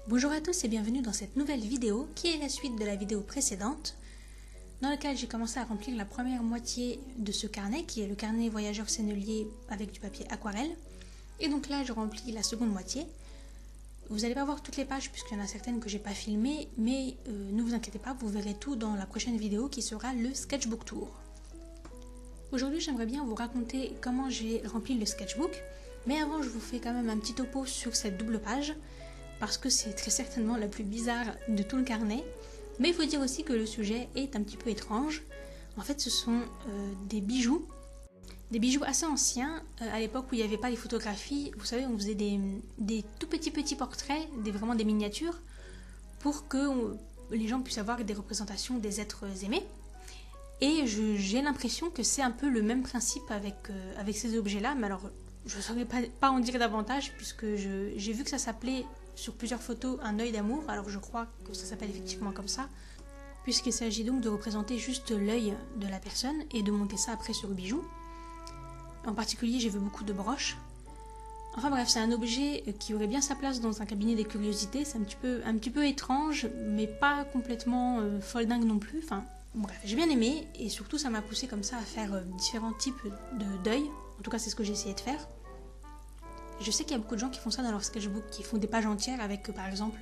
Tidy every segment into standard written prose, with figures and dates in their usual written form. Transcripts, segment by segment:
Bonjour à tous et bienvenue dans cette nouvelle vidéo qui est la suite de la vidéo précédente dans laquelle j'ai commencé à remplir la première moitié de ce carnet qui est le carnet voyageur sennelier avec du papier aquarelle. Et donc là je remplis la seconde moitié. Vous n'allez pas voir toutes les pages puisqu'il y en a certaines que j'ai pas filmées, mais ne vous inquiétez pas, vous verrez tout dans la prochaine vidéo qui sera le sketchbook tour. Aujourd'hui j'aimerais bien vous raconter comment j'ai rempli le sketchbook, mais avant je vous fais quand même un petit topo sur cette double page parce que c'est très certainement la plus bizarre de tout le carnet, mais il faut dire aussi que le sujet est un petit peu étrange. En fait ce sont des bijoux assez anciens, à l'époque où il n'y avait pas les photographies. Vous savez, on faisait des tout petits portraits, vraiment des miniatures, pour que les gens puissent avoir des représentations des êtres aimés. Et j'ai l'impression que c'est un peu le même principe avec ces objets-là, mais alors je ne saurais pas en dire davantage, puisque j'ai vu que ça s'appelait sur plusieurs photos un œil d'amour, alors je crois que ça s'appelle effectivement comme ça, puisqu'il s'agit donc de représenter juste l'œil de la personne et de monter ça après sur le bijou. En particulier, j'ai vu beaucoup de broches. Enfin bref, c'est un objet qui aurait bien sa place dans un cabinet des curiosités. C'est un petit peu étrange, mais pas complètement folle dingue non plus. Enfin bref, j'ai bien aimé et surtout ça m'a poussé comme ça à faire différents types d'œil. En tout cas, c'est ce que j'ai essayé de faire. Je sais qu'il y a beaucoup de gens qui font ça dans leur sketchbook, qui font des pages entières avec par exemple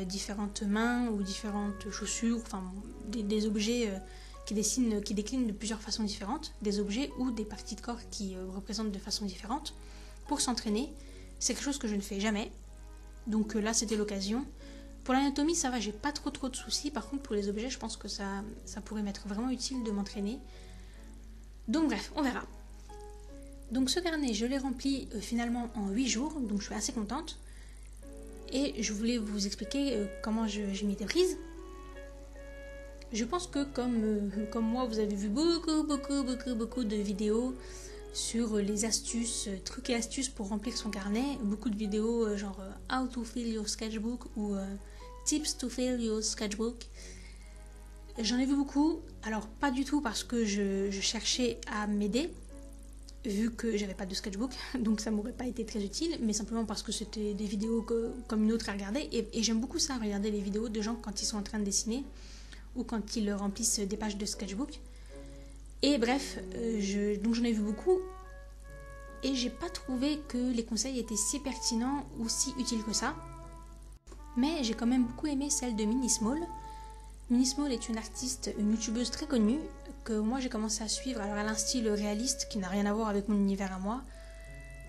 différentes mains ou différentes chaussures, enfin des objets qui déclinent de plusieurs façons différentes, des objets ou des parties de corps qui représentent de façon différente pour s'entraîner. C'est quelque chose que je ne fais jamais, donc là c'était l'occasion. Pour l'anatomie ça va, j'ai pas trop de soucis. Par contre pour les objets je pense que ça pourrait m'être vraiment utile de m'entraîner. Donc bref, on verra. Donc ce carnet je l'ai rempli finalement en 8 jours, donc je suis assez contente. Et je voulais vous expliquer comment je m'y étais prise. Je pense que comme moi, vous avez vu beaucoup de vidéos sur les astuces, trucs et astuces pour remplir son carnet. Beaucoup de vidéos genre How to fill your sketchbook ou Tips to fill your sketchbook. J'en ai vu beaucoup. Alors pas du tout parce que je cherchais à m'aider, vu que j'avais pas de sketchbook, donc ça m'aurait pas été très utile, mais simplement parce que c'était des vidéos comme une autre à regarder. Et j'aime beaucoup ça, regarder les vidéos de gens quand ils sont en train de dessiner ou quand ils remplissent des pages de sketchbook. Et bref, donc j'en ai vu beaucoup et j'ai pas trouvé que les conseils étaient si pertinents ou si utiles que ça. Mais j'ai quand même beaucoup aimé celle de Mini Small. Mini Small est une artiste, une youtubeuse très connue que moi j'ai commencé à suivre. Alors elle a un style réaliste qui n'a rien à voir avec mon univers à moi.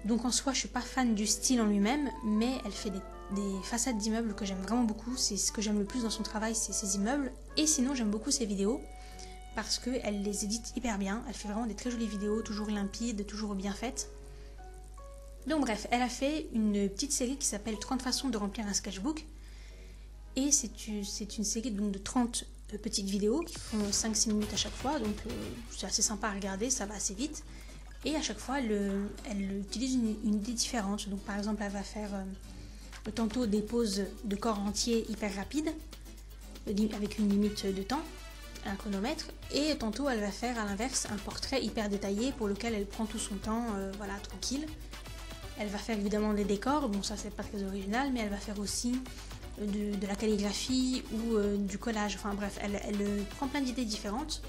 Donc en soi je suis pas fan du style en lui-même, mais elle fait des façades d'immeubles que j'aime vraiment beaucoup. C'est ce que j'aime le plus dans son travail, c'est ses immeubles. Et sinon j'aime beaucoup ses vidéos parce qu'elle les édite hyper bien. Elle fait vraiment des très jolies vidéos, toujours limpides, toujours bien faites. Donc bref, elle a fait une petite série qui s'appelle 30 façons de remplir un sketchbook. Et c'est une série donc de 30 petites vidéos qui font 5-6 minutes à chaque fois. Donc c'est assez sympa à regarder, ça va assez vite. Et à chaque fois, elle utilise une idée différente. Donc par exemple, elle va faire tantôt des poses de corps entier hyper rapides, avec une limite de temps, un chronomètre. Et tantôt, elle va faire à l'inverse un portrait hyper détaillé pour lequel elle prend tout son temps, voilà, tranquille. Elle va faire évidemment des décors, bon ça c'est pas très original, mais elle va faire aussi de la calligraphie ou du collage. Enfin bref, elle prend plein d'idées différentes.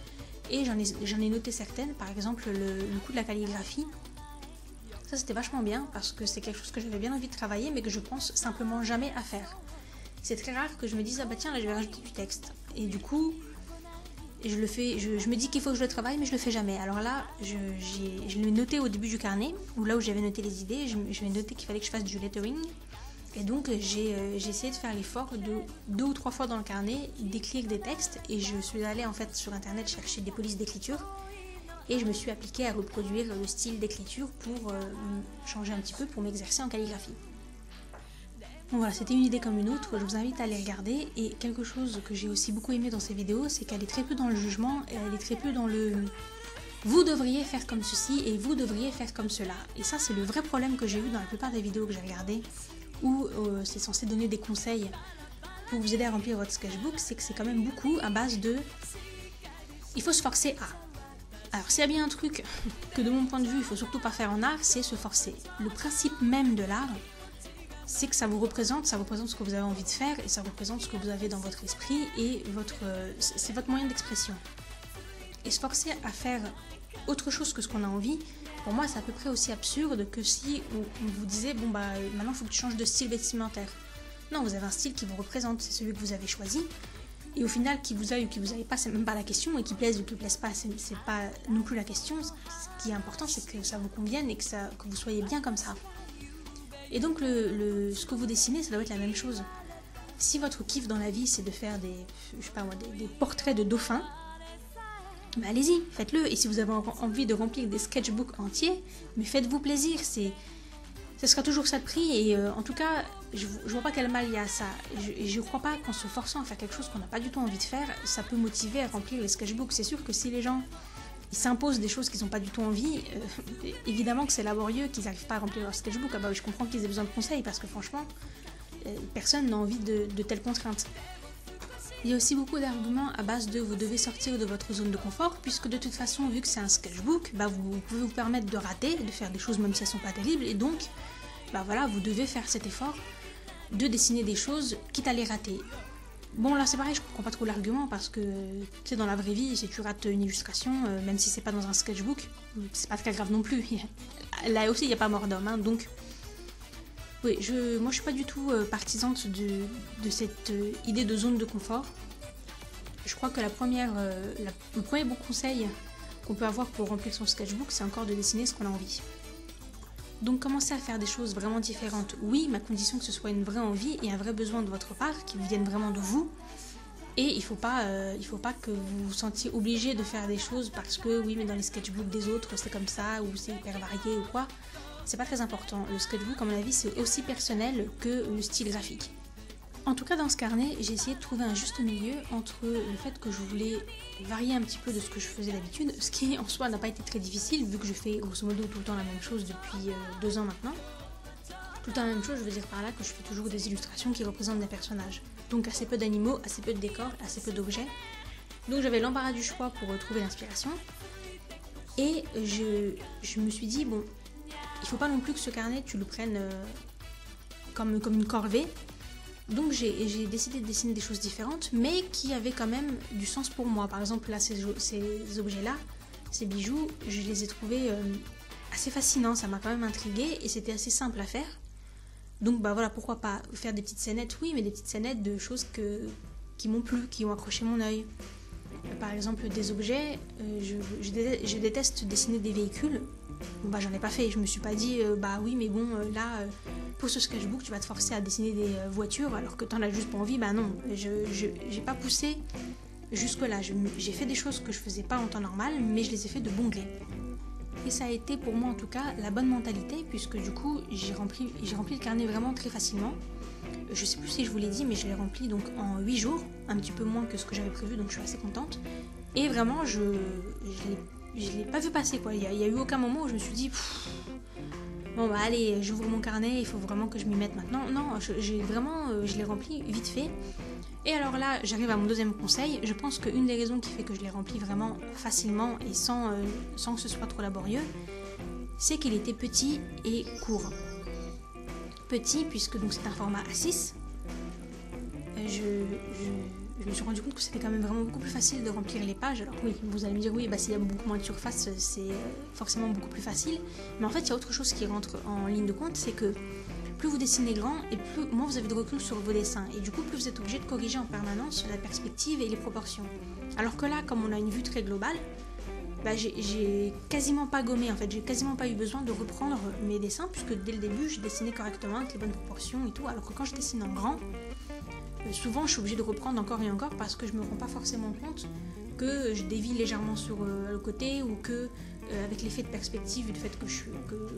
Et j'en ai noté certaines, par exemple le coup de la calligraphie. Ça c'était vachement bien parce que c'est quelque chose que j'avais bien envie de travailler mais que je pense simplement jamais à faire. C'est très rare que je me dise ah bah tiens là je vais rajouter du texte. Et du coup je le fais, je me dis qu'il faut que je le travaille mais je le fais jamais. Alors là je l'ai noté au début du carnet, ou là où j'avais noté les idées, je vais noter qu'il fallait que je fasse du lettering. Et donc j'ai essayé de faire l'effort de 2 ou 3 fois dans le carnet d'écrire des textes et je suis allée en fait sur internet chercher des polices d'écriture et je me suis appliquée à reproduire le style d'écriture pour changer un petit peu, pour m'exercer en calligraphie. Donc voilà, c'était une idée comme une autre, je vous invite à les regarder. Et quelque chose que j'ai aussi beaucoup aimé dans ces vidéos, c'est qu'elle est très peu dans le jugement et elle est très peu dans le vous devriez faire comme ceci et vous devriez faire comme cela. Et ça c'est le vrai problème que j'ai eu dans la plupart des vidéos que j'ai regardées, où c'est censé donner des conseils pour vous aider à remplir votre sketchbook, c'est que c'est quand même beaucoup à base de il faut se forcer à. Alors s'il y a bien un truc que de mon point de vue il faut surtout pas faire en art, c'est se forcer. Le principe même de l'art, c'est que ça représente ce que vous avez envie de faire et ça représente ce que vous avez dans votre esprit et c'est votre moyen d'expression. Et se forcer à faire autre chose que ce qu'on a envie, pour moi c'est à peu près aussi absurde que si on vous disait bon bah maintenant il faut que tu changes de style vestimentaire. Non, vous avez un style qui vous représente, c'est celui que vous avez choisi. Et au final, qui vous aille ou qui vous aille pas, c'est même pas la question, et qui plaise ou qui plaise pas, c'est pas non plus la question. Ce qui est important, c'est que ça vous convienne et que vous soyez bien comme ça. Et donc, ce que vous dessinez, ça doit être la même chose. Si votre kiff dans la vie, c'est de faire des portraits de dauphins, bah allez-y, faites-le. Et si vous avez envie de remplir des sketchbooks entiers, mais faites-vous plaisir, ce sera toujours ça de prix et en tout cas, je vois pas quel mal il y a à ça. Je crois pas qu'en se forçant à faire quelque chose qu'on n'a pas du tout envie de faire, ça peut motiver à remplir les sketchbooks. C'est sûr que si les gens ils s'imposent des choses qu'ils n'ont pas du tout envie, évidemment que c'est laborieux qu'ils n'arrivent pas à remplir leur sketchbook. Ah bah, je comprends qu'ils aient besoin de conseils parce que franchement, personne n'a envie de telles contraintes. Il y a aussi beaucoup d'arguments à base de vous devez sortir de votre zone de confort, puisque de toute façon, vu que c'est un sketchbook, bah vous pouvez vous permettre de rater, de faire des choses même si elles ne sont pas terribles, et donc, bah voilà, vous devez faire cet effort de dessiner des choses quitte à les rater. Bon là c'est pareil, je comprends pas trop l'argument parce que tu sais dans la vraie vie si tu rates une illustration, même si c'est pas dans un sketchbook, c'est pas très grave non plus. Là aussi il n'y a pas mort d'homme, hein, donc oui, moi je suis pas du tout partisante de cette idée de zone de confort. Je crois que le premier bon conseil qu'on peut avoir pour remplir son sketchbook, c'est encore de dessiner ce qu'on a envie. Donc commencez à faire des choses vraiment différentes. Oui, ma condition que ce soit une vraie envie et un vrai besoin de votre part, qui viennent vraiment de vous. Et il faut pas que vous vous sentiez obligé de faire des choses parce que oui, mais dans les sketchbooks des autres c'est comme ça ou c'est hyper varié ou quoi. C'est pas très important. Le sketchbook, à mon avis, c'est aussi personnel que le style graphique. En tout cas, dans ce carnet, j'ai essayé de trouver un juste milieu entre le fait que je voulais varier un petit peu de ce que je faisais d'habitude, ce qui en soi n'a pas été très difficile vu que je fais grosso modo tout le temps la même chose depuis 2 ans maintenant. Tout le temps la même chose, je veux dire par là que je fais toujours des illustrations qui représentent des personnages. Donc assez peu d'animaux, assez peu de décors, assez peu d'objets. Donc j'avais l'embarras du choix pour trouver l'inspiration. Et je me suis dit, bon, il faut pas non plus que ce carnet, tu le prennes comme une corvée. Donc j'ai décidé de dessiner des choses différentes, mais qui avaient quand même du sens pour moi. Par exemple, là, ces objets-là, ces bijoux, je les ai trouvés assez fascinants. Ça m'a quand même intriguée et c'était assez simple à faire. Donc bah voilà, pourquoi pas faire des petites scénettes, oui, mais des petites scénettes de choses qui m'ont plu, qui ont accroché mon œil. Par exemple, des objets, je déteste dessiner des véhicules. Bon bah j'en ai pas fait, je me suis pas dit bah oui mais bon là pour ce sketchbook tu vas te forcer à dessiner des voitures alors que t'en as juste pas envie. Bah non, j'ai pas poussé jusque là, j'ai fait des choses que je faisais pas en temps normal mais je les ai fait de bon gré. Et ça a été pour moi en tout cas la bonne mentalité puisque du coup j'ai rempli le carnet vraiment très facilement. Je sais plus si je vous l'ai dit mais je l'ai rempli donc en 8 jours, un petit peu moins que ce que j'avais prévu donc je suis assez contente. Et vraiment je l'ai pas vu passer quoi, il y a eu aucun moment où je me suis dit bon bah allez j'ouvre mon carnet, il faut vraiment que je m'y mette maintenant. Non, je l'ai rempli vite fait. Et alors là j'arrive à mon deuxième conseil. Je pense qu'une des raisons qui fait que je l'ai rempli vraiment facilement et sans que ce soit trop laborieux, c'est qu'il était petit et court. Petit puisque donc c'est un format A6. Je me suis rendu compte que c'était quand même vraiment beaucoup plus facile de remplir les pages. Alors oui, vous allez me dire oui, bah s'il y a beaucoup moins de surface, c'est forcément beaucoup plus facile. Mais en fait, il y a autre chose qui rentre en ligne de compte, c'est que plus vous dessinez grand et plus moins vous avez de recul sur vos dessins. Et du coup, plus vous êtes obligé de corriger en permanence la perspective et les proportions. Alors que là, comme on a une vue très globale, bah j'ai quasiment pas gommé, en fait, j'ai quasiment pas eu besoin de reprendre mes dessins, puisque dès le début, je dessinais correctement avec les bonnes proportions et tout, alors que quand je dessine en grand, souvent je suis obligée de reprendre encore et encore parce que je me rends pas forcément compte que je dévie légèrement sur le côté ou que avec l'effet de perspective et le fait que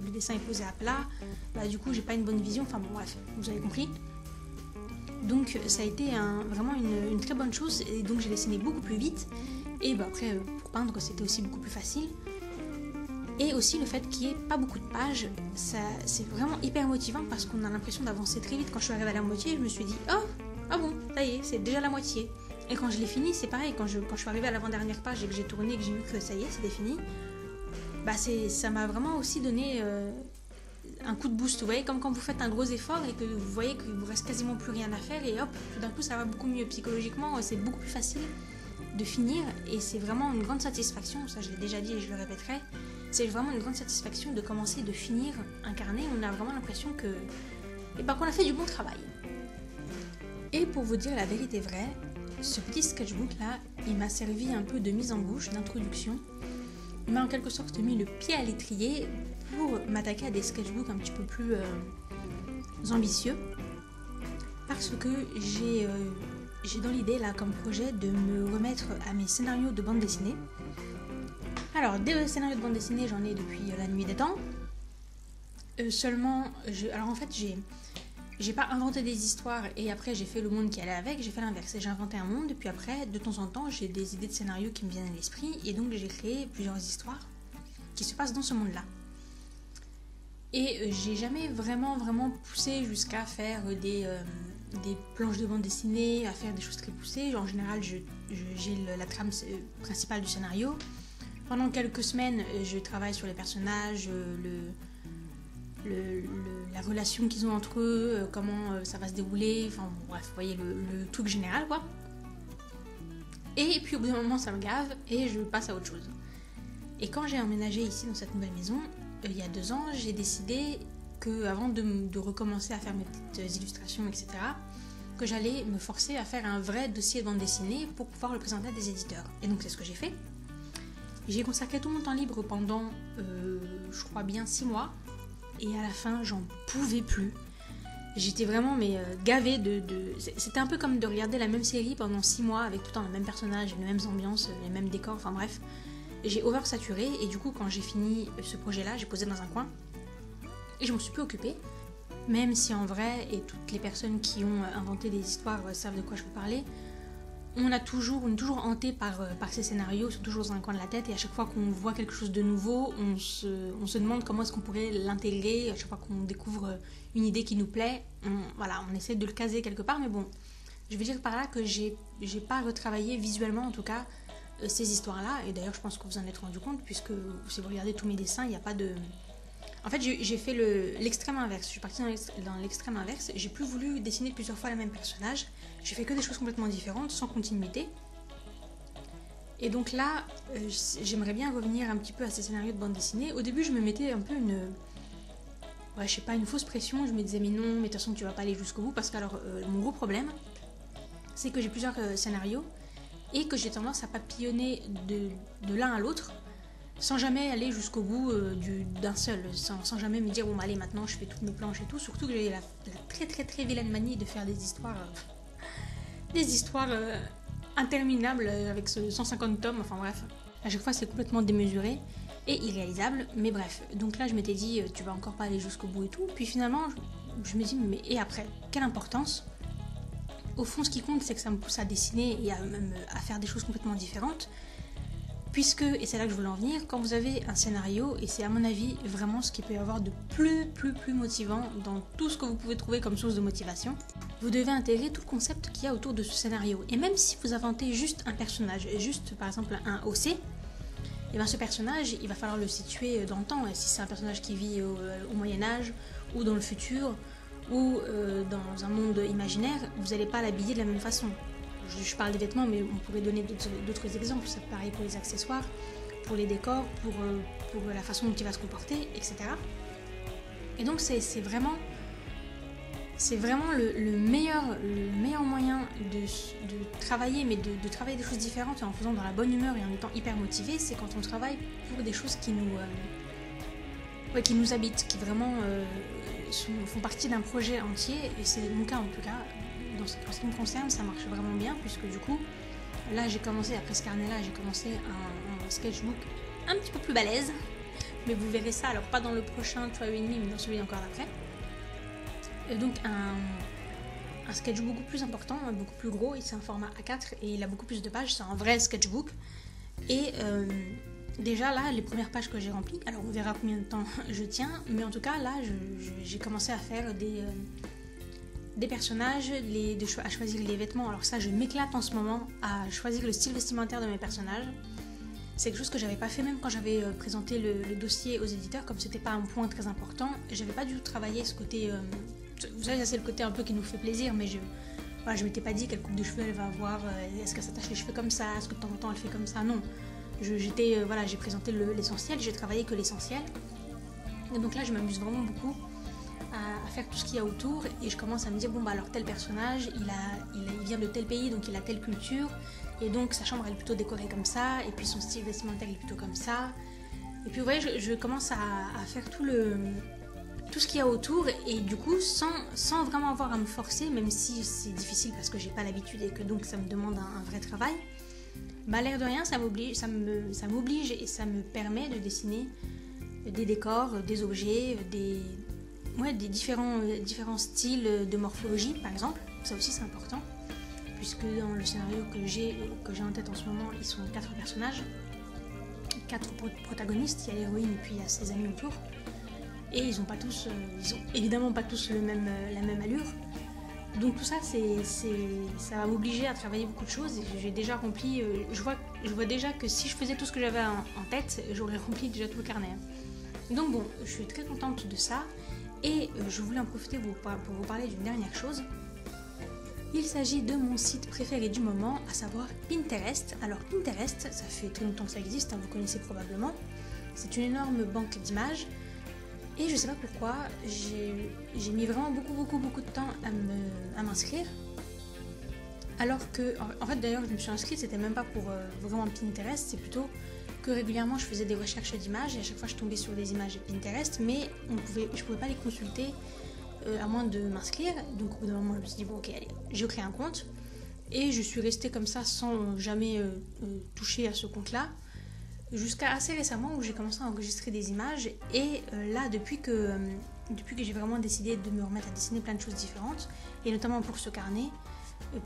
le dessin est posé à plat, bah du coup j'ai pas une bonne vision, enfin bon bref, vous avez compris. Donc ça a été vraiment une très bonne chose et donc j'ai dessiné beaucoup plus vite et bah après pour peindre c'était aussi beaucoup plus facile. Et aussi le fait qu'il n'y ait pas beaucoup de pages, c'est vraiment hyper motivant parce qu'on a l'impression d'avancer très vite. Quand je suis arrivée à la moitié, je me suis dit oh, ah bon, ça y est, c'est déjà la moitié. Et quand je l'ai fini, c'est pareil, quand je suis arrivée à l'avant-dernière page et que j'ai tourné et que j'ai vu que ça y est, c'était fini, bah ça m'a vraiment aussi donné un coup de boost, vous voyez, comme quand vous faites un gros effort et que vous voyez qu'il vous reste quasiment plus rien à faire et hop, tout d'un coup ça va beaucoup mieux psychologiquement, c'est beaucoup plus facile de finir et c'est vraiment une grande satisfaction, ça je l'ai déjà dit et je le répéterai, c'est vraiment une grande satisfaction de commencer, de finir un carnet, on a vraiment l'impression que, qu'on a fait du bon travail. Et pour vous dire la vérité vraie, ce petit sketchbook là, il m'a servi un peu de mise en bouche, d'introduction. Il m'a en quelque sorte mis le pied à l'étrier pour m'attaquer à des sketchbooks un petit peu plus ambitieux. Parce que j'ai dans l'idée là comme projet de me remettre à mes scénarios de bande dessinée. Alors des scénarios de bande dessinée j'en ai depuis la nuit des temps. Alors en fait j'ai pas inventé des histoires et après j'ai fait le monde qui allait avec, j'ai fait l'inverse. J'ai inventé un monde et puis après, de temps en temps, j'ai des idées de scénarios qui me viennent à l'esprit et donc j'ai créé plusieurs histoires qui se passent dans ce monde-là. Et j'ai jamais vraiment poussé jusqu'à faire des planches de bande dessinée, à faire des choses très poussées. En général, j'ai la trame principale du scénario. Pendant quelques semaines, je travaille sur les personnages, la relation qu'ils ont entre eux, comment ça va se dérouler, enfin bref, vous voyez le truc général quoi. Et puis au bout d'un moment ça me gave et je passe à autre chose. Et quand j'ai emménagé ici dans cette nouvelle maison, il y a 2 ans, j'ai décidé que avant de recommencer à faire mes petites illustrations, etc., que j'allais me forcer à faire un vrai dossier de bande dessinée pour pouvoir le présenter à des éditeurs. Et donc c'est ce que j'ai fait. J'ai consacré tout mon temps libre pendant, je crois bien 6 mois. Et à la fin, j'en pouvais plus. J'étais vraiment gavée C'était un peu comme de regarder la même série pendant 6 mois avec tout le temps le même personnage, les mêmes ambiances, les mêmes décors, enfin bref. J'ai oversaturé et du coup, quand j'ai fini ce projet-là, j'ai posé dans un coin et je m'en suis plus occupée. Même si en vrai, et toutes les personnes qui ont inventé des histoires savent de quoi je veux parler, on est toujours hanté par ces scénarios, ils sont toujours dans un coin de la tête et à chaque fois qu'on voit quelque chose de nouveau, on se demande comment est-ce qu'on pourrait l'intégrer. À chaque fois qu'on découvre une idée qui nous plaît, on essaie de le caser quelque part, mais bon, je veux dire par là que j'ai pas retravaillé visuellement en tout cas ces histoires-là, et d'ailleurs je pense que vous en êtes rendu compte puisque si vous regardez tous mes dessins, il n'y a pas de... En fait, j'ai fait l'extrême inverse. Je suis partie dans l'extrême inverse. J'ai plus voulu dessiner plusieurs fois le même personnage. J'ai fait que des choses complètement différentes, sans continuité. Et donc là, j'aimerais bien revenir un petit peu à ces scénarios de bande dessinée. Au début, je me mettais un peu une fausse pression. Je me disais, mais non, mais de toute façon, tu vas pas aller jusqu'au bout. Parce que alors, mon gros problème, c'est que j'ai plusieurs scénarios et que j'ai tendance à papillonner de l'un à l'autre, sans jamais aller jusqu'au bout d'un seul, sans jamais me dire bon allez maintenant je fais toutes mes planches et tout, surtout que j'ai la très très très vilaine manie de faire des histoires interminables avec ce 150 tomes, enfin bref, à chaque fois c'est complètement démesuré et irréalisable, mais bref, donc là je m'étais dit tu vas encore pas aller jusqu'au bout et tout, puis finalement je me dis mais et après, quelle importance? Au fond ce qui compte c'est que ça me pousse à dessiner et à faire des choses complètement différentes. Puisque, et c'est là que je voulais en venir, quand vous avez un scénario, et c'est à mon avis vraiment ce qu'il peut y avoir de plus motivant dans tout ce que vous pouvez trouver comme source de motivation, vous devez intégrer tout le concept qu'il y a autour de ce scénario. Et même si vous inventez juste un personnage, juste par exemple un OC, et bien ce personnage, il va falloir le situer dans le temps. Et si c'est un personnage qui vit au Moyen-Âge, ou dans le futur, ou dans un monde imaginaire, vous n'allez pas l'habiller de la même façon. Je parle des vêtements, mais on pourrait donner d'autres exemples. C'est pareil pour les accessoires, pour les décors, pour la façon dont il va se comporter, etc. Et donc c'est vraiment le meilleur moyen de travailler, mais de travailler des choses différentes en faisant dans la bonne humeur et en étant hyper motivé, c'est quand on travaille pour des choses qui nous habitent, qui vraiment font partie d'un projet entier, et c'est mon cas en tout cas. En ce qui me concerne, ça marche vraiment bien, puisque du coup, là j'ai commencé, après ce carnet-là, j'ai commencé un sketchbook un petit peu plus balèze, mais vous verrez ça, alors pas dans le prochain 3,5, mais dans celui encore d'après. Et donc un sketchbook beaucoup plus important, beaucoup plus gros, c'est un format A4 et il a beaucoup plus de pages, c'est un vrai sketchbook. Et déjà là, les premières pages que j'ai remplies, alors on verra combien de temps je tiens, mais en tout cas là, j'ai commencé à faire des personnages, à choisir les vêtements. Alors ça, je m'éclate en ce moment à choisir le style vestimentaire de mes personnages. C'est quelque chose que j'avais pas fait même quand j'avais présenté le dossier aux éditeurs, comme c'était pas un point très important. J'avais pas du tout travaillé ce côté. Vous savez, ça c'est le côté un peu qui nous fait plaisir, mais voilà, je m'étais pas dit quelle coupe de cheveux elle va avoir, est-ce qu'elle s'attache les cheveux comme ça, est-ce que de temps en temps elle fait comme ça, non. Voilà, j'ai présenté l'essentiel, j'ai travaillé que l'essentiel. Et donc là, je m'amuse vraiment beaucoup à faire tout ce qu'il y a autour et je commence à me dire bon bah alors tel personnage il vient de tel pays donc il a telle culture et donc sa chambre elle est plutôt décorée comme ça et puis son style vestimentaire est plutôt comme ça et puis vous voyez je commence à faire tout ce qu'il y a autour et du coup sans vraiment avoir à me forcer, même si c'est difficile parce que j'ai pas l'habitude et que donc ça me demande un vrai travail, bah l'air de rien ça m'oblige et ça me permet de dessiner des décors, des objets, des différents styles de morphologie par exemple. Ça aussi c'est important puisque dans le scénario que j'ai en tête en ce moment ils sont 4 personnages, 4 protagonistes, il y a l'héroïne et puis il y a ses amis autour et ils ont évidemment pas tous la même allure, donc tout ça ça va m'obliger à travailler beaucoup de choses et j'ai déjà rempli, je vois déjà que si je faisais tout ce que j'avais en tête j'aurais rempli déjà tout le carnet. Donc bon, je suis très contente de ça. Et je voulais en profiter pour vous parler d'une dernière chose. Il s'agit de mon site préféré du moment, à savoir Pinterest. Alors Pinterest, ça fait très longtemps que ça existe, hein, vous connaissez probablement. C'est une énorme banque d'images. Et je sais pas pourquoi, j'ai mis vraiment beaucoup de temps à m'inscrire. Alors que, en fait d'ailleurs je me suis inscrite, c'était même pas pour vraiment Pinterest, c'est plutôt que régulièrement je faisais des recherches d'images et à chaque fois je tombais sur des images Pinterest, mais je pouvais pas les consulter à moins de m'inscrire. Donc au bout d'un moment je me suis dit bon ok allez, j'ai créé un compte et je suis restée comme ça sans jamais toucher à ce compte là jusqu'à assez récemment où j'ai commencé à enregistrer des images et là depuis que j'ai vraiment décidé de me remettre à dessiner plein de choses différentes et notamment pour ce carnet,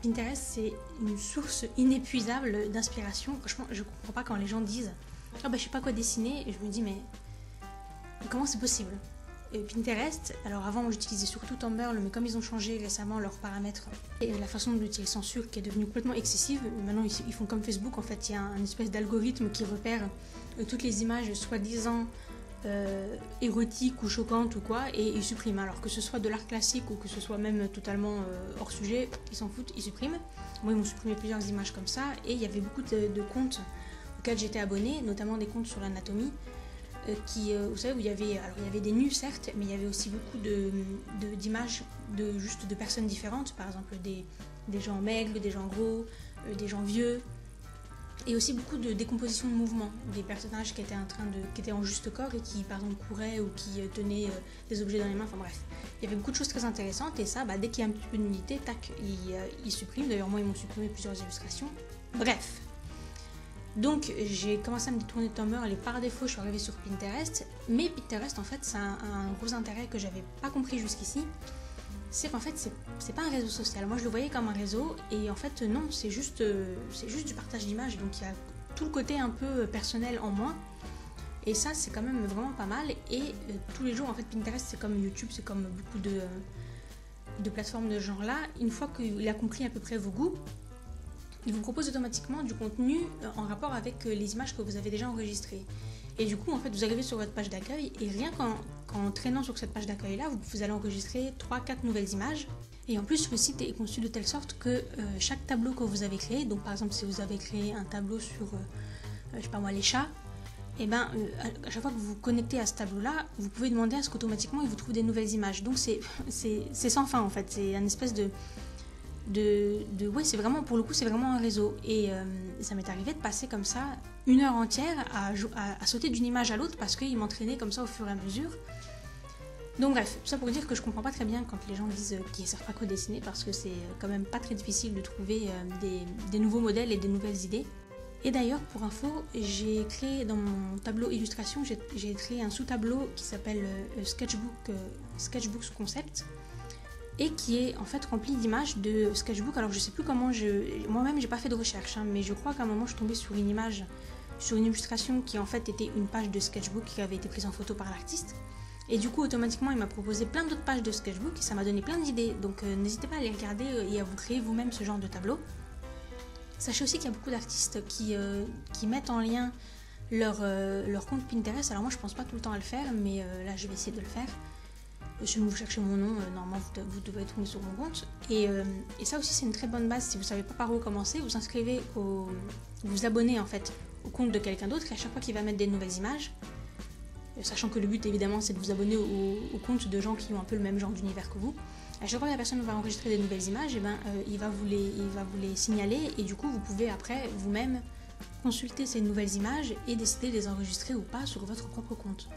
Pinterest c'est une source inépuisable d'inspiration. Franchement je comprends pas quand les gens disent ah bah je sais pas quoi dessiner et je me dis mais comment c'est possible. Pinterest, alors avant j'utilisais surtout Tumblr mais comme ils ont changé récemment leurs paramètres et la façon dont ils censurent qui est devenue complètement excessive, maintenant ils font comme Facebook en fait, il y a un espèce d'algorithme qui repère toutes les images soi-disant érotiques ou choquantes ou quoi et ils suppriment, alors que ce soit de l'art classique ou que ce soit même totalement hors sujet, ils s'en foutent, ils suppriment. Moi ils m'ont supprimé plusieurs images comme ça et il y avait beaucoup de comptes auxquels j'étais abonnée, notamment des comptes sur l'anatomie vous savez où il y avait des nus certes, mais il y avait aussi beaucoup d'images de personnes différentes, par exemple des gens maigres, des gens gros, des gens vieux, et aussi beaucoup de décomposition de mouvements, des personnages qui étaient en juste corps et qui par exemple couraient ou qui tenaient des objets dans les mains, enfin bref. Il y avait beaucoup de choses très intéressantes et ça, dès qu'il y a un petit peu de nudité, tac, ils suppriment. D'ailleurs moi ils m'ont supprimé plusieurs illustrations. Bref. Donc j'ai commencé à me détourner de Tumblr et par défaut je suis arrivée sur Pinterest, mais Pinterest en fait c'est un gros intérêt que j'avais pas compris jusqu'ici, c'est qu'en fait c'est pas un réseau social. Moi je le voyais comme un réseau et en fait non, c'est juste du partage d'images, donc il y a tout le côté un peu personnel en moins et ça c'est quand même vraiment pas mal. Et tous les jours en fait Pinterest c'est comme YouTube, c'est comme beaucoup de plateformes de ce genre là, une fois qu'il a compris à peu près vos goûts, il vous propose automatiquement du contenu en rapport avec les images que vous avez déjà enregistrées. Et du coup, en fait, vous arrivez sur votre page d'accueil et rien qu'en traînant sur cette page d'accueil-là, vous allez enregistrer 3-4 nouvelles images. Et en plus, le site est conçu de telle sorte que chaque tableau que vous avez créé, donc par exemple, si vous avez créé un tableau sur, je sais pas moi, les chats, et à chaque fois que vous vous connectez à ce tableau-là, vous pouvez demander à ce qu'automatiquement, il vous trouve des nouvelles images. Donc c'est sans fin, en fait. C'est un espèce ouais, c'est vraiment, pour le coup c'est vraiment un réseau et ça m'est arrivé de passer comme ça 1 heure entière à sauter d'une image à l'autre parce qu'il m'entraînait comme ça au fur et à mesure. Donc bref, tout ça pour dire que je comprends pas très bien quand les gens disent qu'ils savent pas quoi dessiner, parce que c'est quand même pas très difficile de trouver des nouveaux modèles et des nouvelles idées. Et d'ailleurs, pour info, j'ai créé dans mon tableau illustration, j'ai créé un sous-tableau qui s'appelle Sketchbook Concept, et qui est en fait rempli d'images de sketchbook. Alors je sais plus comment moi-même j'ai pas fait de recherche, mais je crois qu'à un moment je suis tombée sur une image, sur une illustration qui en fait était une page de sketchbook qui avait été prise en photo par l'artiste. Et du coup automatiquement il m'a proposé plein d'autres pages de sketchbook et ça m'a donné plein d'idées. Donc n'hésitez pas à les regarder et à vous créer vous-même ce genre de tableau. Sachez aussi qu'il y a beaucoup d'artistes qui mettent en lien leur compte Pinterest. Alors moi je pense pas tout le temps à le faire, mais là je vais essayer de le faire. Si vous cherchez mon nom, normalement vous devez tomber sur mon compte. Et ça aussi c'est une très bonne base. Si vous savez pas par où commencer, vous inscrivez vous abonnez en fait au compte de quelqu'un d'autre, et à chaque fois qu'il va mettre des nouvelles images, sachant que le but évidemment c'est de vous abonner au compte de gens qui ont un peu le même genre d'univers que vous. À chaque fois que la personne va enregistrer des nouvelles images, et il va vous les signaler, et du coup vous pouvez après vous-même consulter ces nouvelles images et décider de les enregistrer ou pas sur votre propre compte.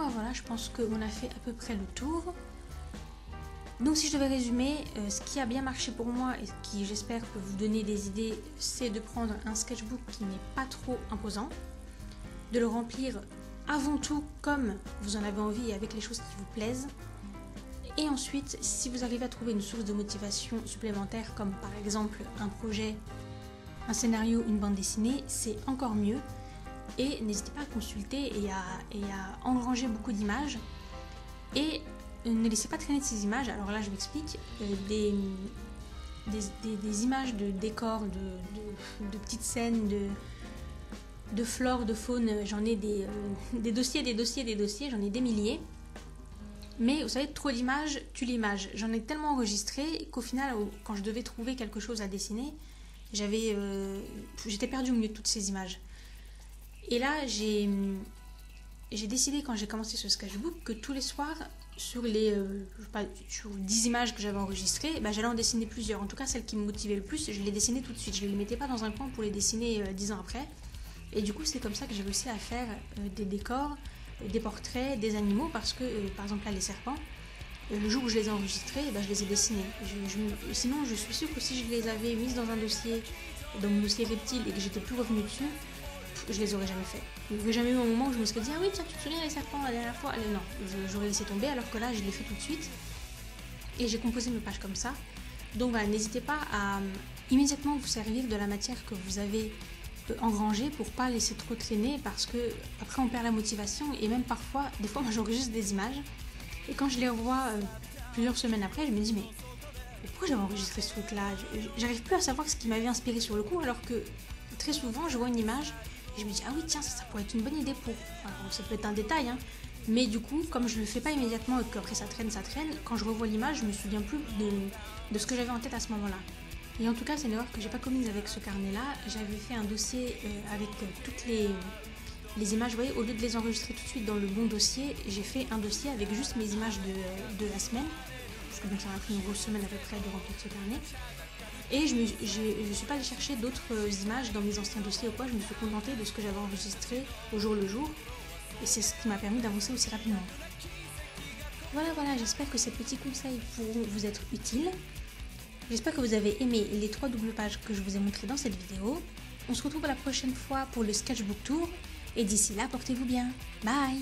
Voilà, je pense qu'on a fait à peu près le tour. Donc si je devais résumer, ce qui a bien marché pour moi et qui j'espère peut vous donner des idées, c'est de prendre un sketchbook qui n'est pas trop imposant, de le remplir avant tout comme vous en avez envie et avec les choses qui vous plaisent. Et ensuite, si vous arrivez à trouver une source de motivation supplémentaire, comme par exemple un projet, un scénario, une bande dessinée, c'est encore mieux. Et n'hésitez pas à consulter et à engranger beaucoup d'images. Et ne laissez pas traîner de ces images. Alors là, je m'explique. Des images de décors, de petites scènes, de flore, de faune. J'en ai des dossiers, j'en ai des milliers. Mais vous savez, trop d'images tue l'image. J'en ai tellement enregistré qu'au final, quand je devais trouver quelque chose à dessiner, j'étais perdue au milieu de toutes ces images. Et là, j'ai décidé quand j'ai commencé ce sketchbook que tous les soirs, sur 10 images que j'avais enregistrées, j'allais en dessiner plusieurs. En tout cas, celles qui me motivaient le plus, je les dessinais tout de suite. Je ne les mettais pas dans un coin pour les dessiner 10 ans après. Et du coup, c'est comme ça que j'ai réussi à faire des décors, des portraits, des animaux, parce que, par exemple là, les serpents, le jour où je les ai enregistrés, je les ai dessinés. Sinon, je suis sûre que si je les avais mises dans un dossier, dans mon dossier reptile, et que j'étais plus revenue dessus, je les aurais jamais fait. Il n'y aurait jamais eu un moment où je me serais dit ah oui tiens tu te souviens les serpents la dernière fois, non, j'aurais laissé tomber, alors que là je l'ai fait tout de suite et j'ai composé mes pages comme ça. Donc voilà, n'hésitez pas à immédiatement vous servir de la matière que vous avez engrangée pour pas laisser trop traîner, parce que après on perd la motivation. Et même parfois, des fois moi j'enregistre des images et quand je les revois plusieurs semaines après, je me dis mais pourquoi j'avais enregistré ce truc là, j'arrive plus à savoir ce qui m'avait inspiré sur le coup, alors que très souvent je vois une image et je me dis ah oui tiens ça pourrait être une bonne idée pour... Enfin, ça peut être un détail hein, mais du coup comme je le fais pas immédiatement et qu'après ça traîne, quand je revois l'image je me souviens plus de ce que j'avais en tête à ce moment là. Et en tout cas c'est une erreur que j'ai pas commise avec ce carnet là. J'avais fait un dossier avec toutes les images, vous voyez, au lieu de les enregistrer tout de suite dans le bon dossier, j'ai fait un dossier avec juste mes images de la semaine, parce que donc ça m'a pris une grosse semaine à peu près de remplir ce carnet. Et je ne suis pas allée chercher d'autres images dans mes anciens dossiers ou quoi, je me suis contentée de ce que j'avais enregistré au jour le jour. Et c'est ce qui m'a permis d'avancer aussi rapidement. Voilà, j'espère que ces petits conseils pourront vous être utiles. J'espère que vous avez aimé les 3 doubles pages que je vous ai montrées dans cette vidéo. On se retrouve la prochaine fois pour le sketchbook tour. Et d'ici là, portez-vous bien. Bye!